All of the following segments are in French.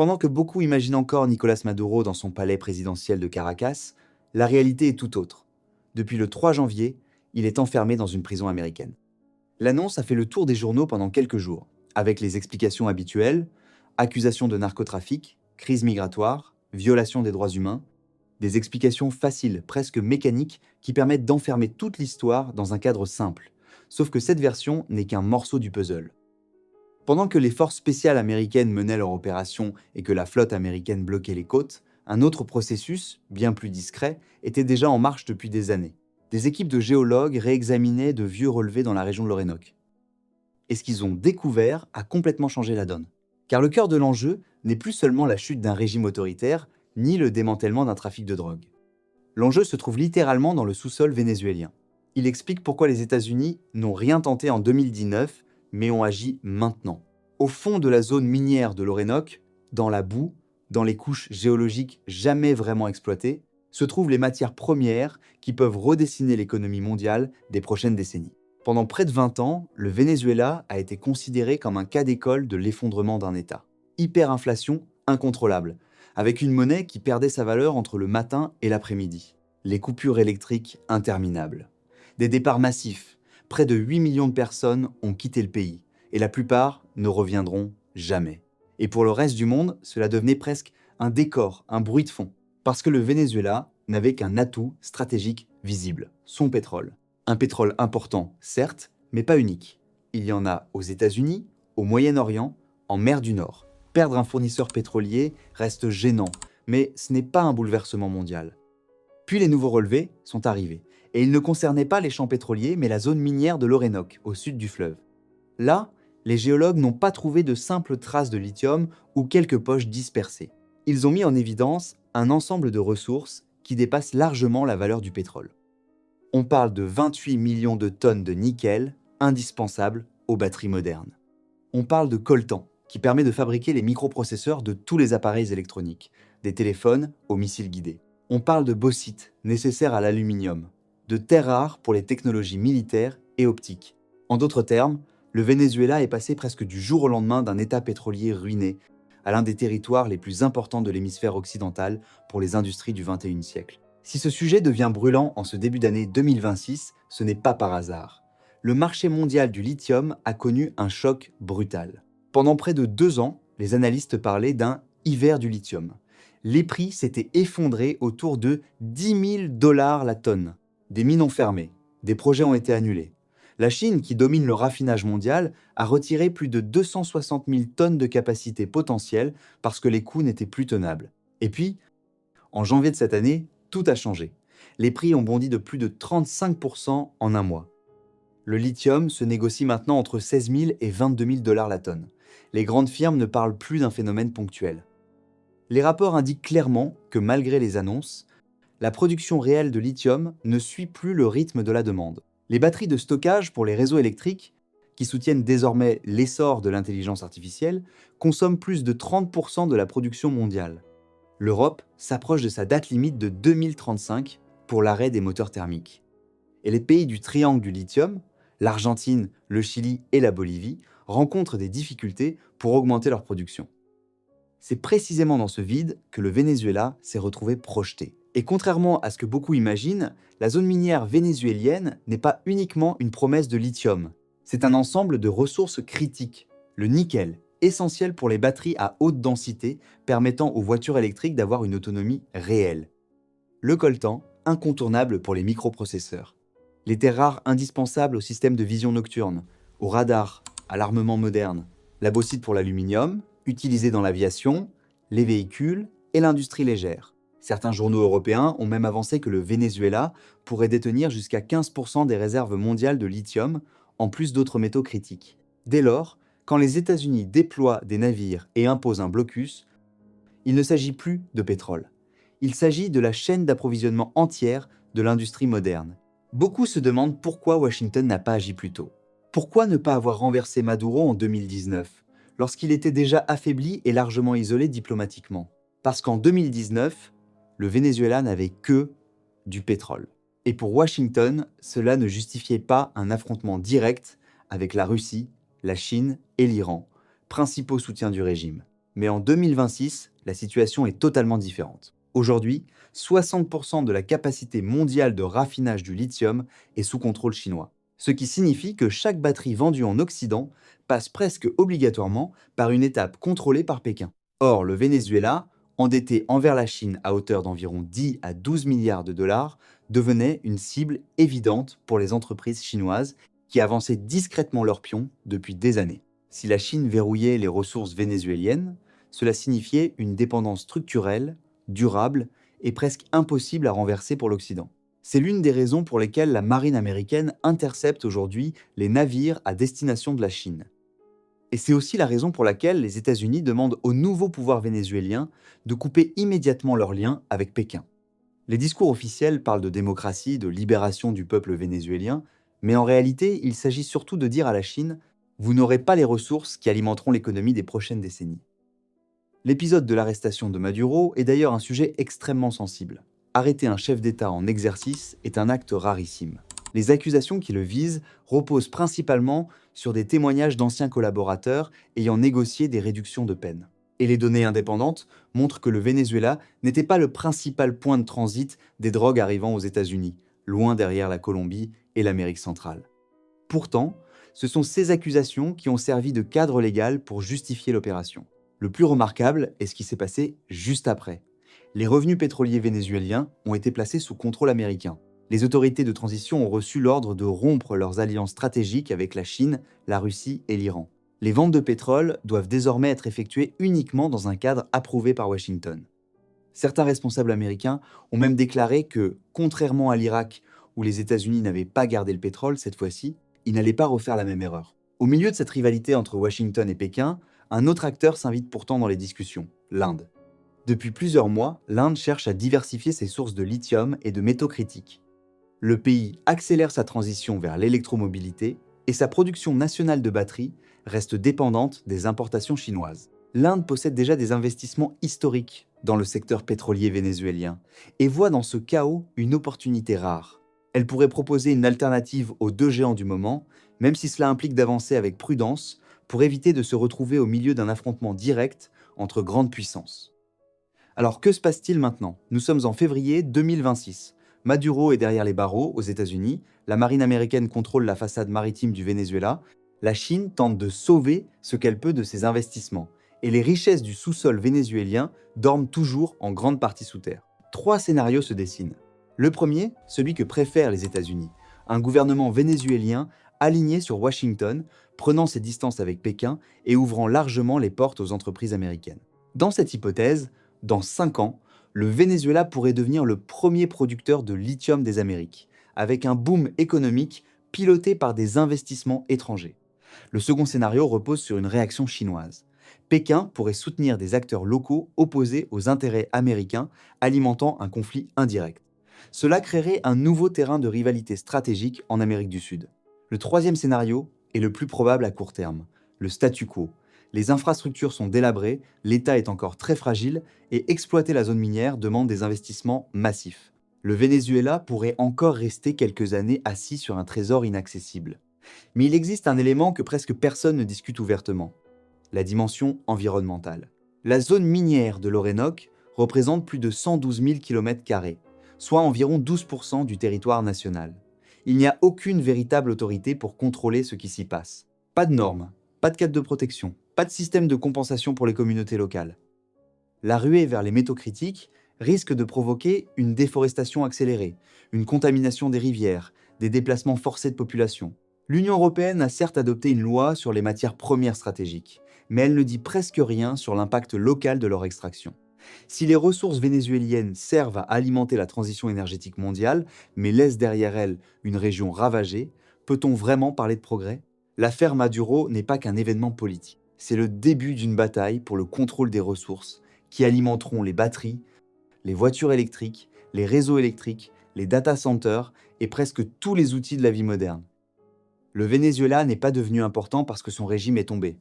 Pendant que beaucoup imaginent encore Nicolas Maduro dans son palais présidentiel de Caracas, la réalité est tout autre. Depuis le 3 janvier, il est enfermé dans une prison américaine. L'annonce a fait le tour des journaux pendant quelques jours, avec les explications habituelles, accusations de narcotrafic, crise migratoire, violation des droits humains, des explications faciles, presque mécaniques, qui permettent d'enfermer toute l'histoire dans un cadre simple. Sauf que cette version n'est qu'un morceau du puzzle. Pendant que les forces spéciales américaines menaient leur opération et que la flotte américaine bloquait les côtes, un autre processus, bien plus discret, était déjà en marche depuis des années. Des équipes de géologues réexaminaient de vieux relevés dans la région de l'Orénoque. Et ce qu'ils ont découvert a complètement changé la donne. Car le cœur de l'enjeu n'est plus seulement la chute d'un régime autoritaire, ni le démantèlement d'un trafic de drogue. L'enjeu se trouve littéralement dans le sous-sol vénézuélien. Il explique pourquoi les États-Unis n'ont rien tenté en 2019, mais ont agi maintenant. Au fond de la zone minière de l'Orénoque, dans la boue, dans les couches géologiques jamais vraiment exploitées, se trouvent les matières premières qui peuvent redessiner l'économie mondiale des prochaines décennies. Pendant près de 20 ans, le Venezuela a été considéré comme un cas d'école de l'effondrement d'un État. Hyperinflation incontrôlable, avec une monnaie qui perdait sa valeur entre le matin et l'après-midi. Les coupures électriques interminables. Des départs massifs. Près de 8 millions de personnes ont quitté le pays, et la plupart ne reviendront jamais. Et pour le reste du monde, cela devenait presque un décor, un bruit de fond, parce que le Venezuela n'avait qu'un atout stratégique visible, son pétrole. Un pétrole important, certes, mais pas unique. Il y en a aux États-Unis, au Moyen-Orient, en mer du Nord. Perdre un fournisseur pétrolier reste gênant, mais ce n'est pas un bouleversement mondial. Puis les nouveaux relevés sont arrivés, et ils ne concernaient pas les champs pétroliers, mais la zone minière de l'Orénoque, au sud du fleuve. Là, les géologues n'ont pas trouvé de simples traces de lithium ou quelques poches dispersées. Ils ont mis en évidence un ensemble de ressources qui dépassent largement la valeur du pétrole. On parle de 28 millions de tonnes de nickel, indispensables aux batteries modernes. On parle de coltan, qui permet de fabriquer les microprocesseurs de tous les appareils électroniques, des téléphones aux missiles guidés. On parle de bauxite, nécessaire à l'aluminium, de terres rares pour les technologies militaires et optiques. En d'autres termes, le Venezuela est passé presque du jour au lendemain d'un état pétrolier ruiné à l'un des territoires les plus importants de l'hémisphère occidental pour les industries du XXIe siècle. Si ce sujet devient brûlant en ce début d'année 2026, ce n'est pas par hasard. Le marché mondial du lithium a connu un choc brutal. Pendant près de 2 ans, les analystes parlaient d'un « hiver du lithium ». Les prix s'étaient effondrés autour de 10 000 $ la tonne. Des mines ont fermé, des projets ont été annulés. La Chine, qui domine le raffinage mondial, a retiré plus de 260 000 tonnes de capacité potentielle parce que les coûts n'étaient plus tenables. Et puis, en janvier de cette année, tout a changé. Les prix ont bondi de plus de 35% en un mois. Le lithium se négocie maintenant entre 16 000 et 22 000 $ la tonne. Les grandes firmes ne parlent plus d'un phénomène ponctuel. Les rapports indiquent clairement que malgré les annonces, la production réelle de lithium ne suit plus le rythme de la demande. Les batteries de stockage pour les réseaux électriques, qui soutiennent désormais l'essor de l'intelligence artificielle, consomment plus de 30% de la production mondiale. L'Europe s'approche de sa date limite de 2035 pour l'arrêt des moteurs thermiques. Et les pays du triangle du lithium, l'Argentine, le Chili et la Bolivie, rencontrent des difficultés pour augmenter leur production. C'est précisément dans ce vide que le Venezuela s'est retrouvé projeté. Et contrairement à ce que beaucoup imaginent, la zone minière vénézuélienne n'est pas uniquement une promesse de lithium. C'est un ensemble de ressources critiques. Le nickel, essentiel pour les batteries à haute densité, permettant aux voitures électriques d'avoir une autonomie réelle. Le coltan, incontournable pour les microprocesseurs. Les terres rares indispensables au système de vision nocturne, au radar, à l'armement moderne. La bauxite pour l'aluminium, utilisée dans l'aviation, les véhicules et l'industrie légère. Certains journaux européens ont même avancé que le Venezuela pourrait détenir jusqu'à 15% des réserves mondiales de lithium, en plus d'autres métaux critiques. Dès lors, quand les États-Unis déploient des navires et imposent un blocus, il ne s'agit plus de pétrole. Il s'agit de la chaîne d'approvisionnement entière de l'industrie moderne. Beaucoup se demandent pourquoi Washington n'a pas agi plus tôt. Pourquoi ne pas avoir renversé Maduro en 2019, lorsqu'il était déjà affaibli et largement isolé diplomatiquement? Parce qu'en 2019, le Venezuela n'avait que du pétrole. Et pour Washington, cela ne justifiait pas un affrontement direct avec la Russie, la Chine et l'Iran, principaux soutiens du régime. Mais en 2026, la situation est totalement différente. Aujourd'hui, 60% de la capacité mondiale de raffinage du lithium est sous contrôle chinois. Ce qui signifie que chaque batterie vendue en Occident passe presque obligatoirement par une étape contrôlée par Pékin. Or, le Venezuela, endetté envers la Chine à hauteur d'environ 10 à 12 milliards de dollars, devenait une cible évidente pour les entreprises chinoises qui avançaient discrètement leurs pions depuis des années. Si la Chine verrouillait les ressources vénézuéliennes, cela signifiait une dépendance structurelle, durable et presque impossible à renverser pour l'Occident. C'est l'une des raisons pour lesquelles la marine américaine intercepte aujourd'hui les navires à destination de la Chine. Et c'est aussi la raison pour laquelle les États-Unis demandent au nouveau pouvoir vénézuélien de couper immédiatement leurs liens avec Pékin. Les discours officiels parlent de démocratie, de libération du peuple vénézuélien, mais en réalité, il s'agit surtout de dire à la Chine: vous n'aurez pas les ressources qui alimenteront l'économie des prochaines décennies. L'épisode de l'arrestation de Maduro est d'ailleurs un sujet extrêmement sensible. Arrêter un chef d'État en exercice est un acte rarissime. Les accusations qui le visent reposent principalement sur des témoignages d'anciens collaborateurs ayant négocié des réductions de peine. Et les données indépendantes montrent que le Venezuela n'était pas le principal point de transit des drogues arrivant aux États-Unis, loin derrière la Colombie et l'Amérique centrale. Pourtant, ce sont ces accusations qui ont servi de cadre légal pour justifier l'opération. Le plus remarquable est ce qui s'est passé juste après. Les revenus pétroliers vénézuéliens ont été placés sous contrôle américain. Les autorités de transition ont reçu l'ordre de rompre leurs alliances stratégiques avec la Chine, la Russie et l'Iran. Les ventes de pétrole doivent désormais être effectuées uniquement dans un cadre approuvé par Washington. Certains responsables américains ont même déclaré que, contrairement à l'Irak, où les États-Unis n'avaient pas gardé le pétrole cette fois-ci, ils n'allaient pas refaire la même erreur. Au milieu de cette rivalité entre Washington et Pékin, un autre acteur s'invite pourtant dans les discussions, l'Inde. Depuis plusieurs mois, l'Inde cherche à diversifier ses sources de lithium et de métaux critiques. Le pays accélère sa transition vers l'électromobilité et sa production nationale de batteries reste dépendante des importations chinoises. L'Inde possède déjà des investissements historiques dans le secteur pétrolier vénézuélien et voit dans ce chaos une opportunité rare. Elle pourrait proposer une alternative aux deux géants du moment, même si cela implique d'avancer avec prudence pour éviter de se retrouver au milieu d'un affrontement direct entre grandes puissances. Alors que se passe-t-il maintenant? Nous sommes en février 2026. Maduro est derrière les barreaux aux États-Unis, la marine américaine contrôle la façade maritime du Venezuela, la Chine tente de sauver ce qu'elle peut de ses investissements, et les richesses du sous-sol vénézuélien dorment toujours en grande partie sous terre. Trois scénarios se dessinent. Le premier, celui que préfèrent les États-Unis, un gouvernement vénézuélien aligné sur Washington, prenant ses distances avec Pékin et ouvrant largement les portes aux entreprises américaines. Dans cette hypothèse, dans 5 ans, le Venezuela pourrait devenir le premier producteur de lithium des Amériques, avec un boom économique piloté par des investissements étrangers. Le second scénario repose sur une réaction chinoise. Pékin pourrait soutenir des acteurs locaux opposés aux intérêts américains, alimentant un conflit indirect. Cela créerait un nouveau terrain de rivalité stratégique en Amérique du Sud. Le troisième scénario est le plus probable à court terme, le statu quo. Les infrastructures sont délabrées, l'État est encore très fragile et exploiter la zone minière demande des investissements massifs. Le Venezuela pourrait encore rester quelques années assis sur un trésor inaccessible. Mais il existe un élément que presque personne ne discute ouvertement, la dimension environnementale. La zone minière de l'Orénoque représente plus de 112 000 km², soit environ 12% du territoire national. Il n'y a aucune véritable autorité pour contrôler ce qui s'y passe. Pas de normes, pas de cadre de protection, pas de système de compensation pour les communautés locales. La ruée vers les métaux critiques risque de provoquer une déforestation accélérée, une contamination des rivières, des déplacements forcés de population. L'Union européenne a certes adopté une loi sur les matières premières stratégiques, mais elle ne dit presque rien sur l'impact local de leur extraction. Si les ressources vénézuéliennes servent à alimenter la transition énergétique mondiale, mais laissent derrière elles une région ravagée, peut-on vraiment parler de progrès? L'affaire Maduro n'est pas qu'un événement politique. C'est le début d'une bataille pour le contrôle des ressources qui alimenteront les batteries, les voitures électriques, les réseaux électriques, les data centers et presque tous les outils de la vie moderne. Le Venezuela n'est pas devenu important parce que son régime est tombé.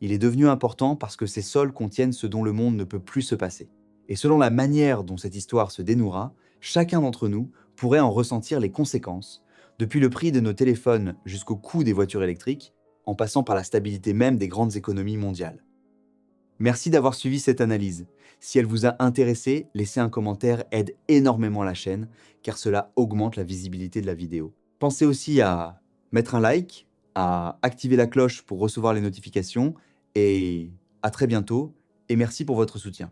Il est devenu important parce que ses sols contiennent ce dont le monde ne peut plus se passer. Et selon la manière dont cette histoire se dénouera, chacun d'entre nous pourrait en ressentir les conséquences, depuis le prix de nos téléphones jusqu'au coût des voitures électriques, en passant par la stabilité même des grandes économies mondiales. Merci d'avoir suivi cette analyse. Si elle vous a intéressé, laisser un commentaire aide énormément la chaîne, car cela augmente la visibilité de la vidéo. Pensez aussi à mettre un like, à activer la cloche pour recevoir les notifications, et à très bientôt, et merci pour votre soutien.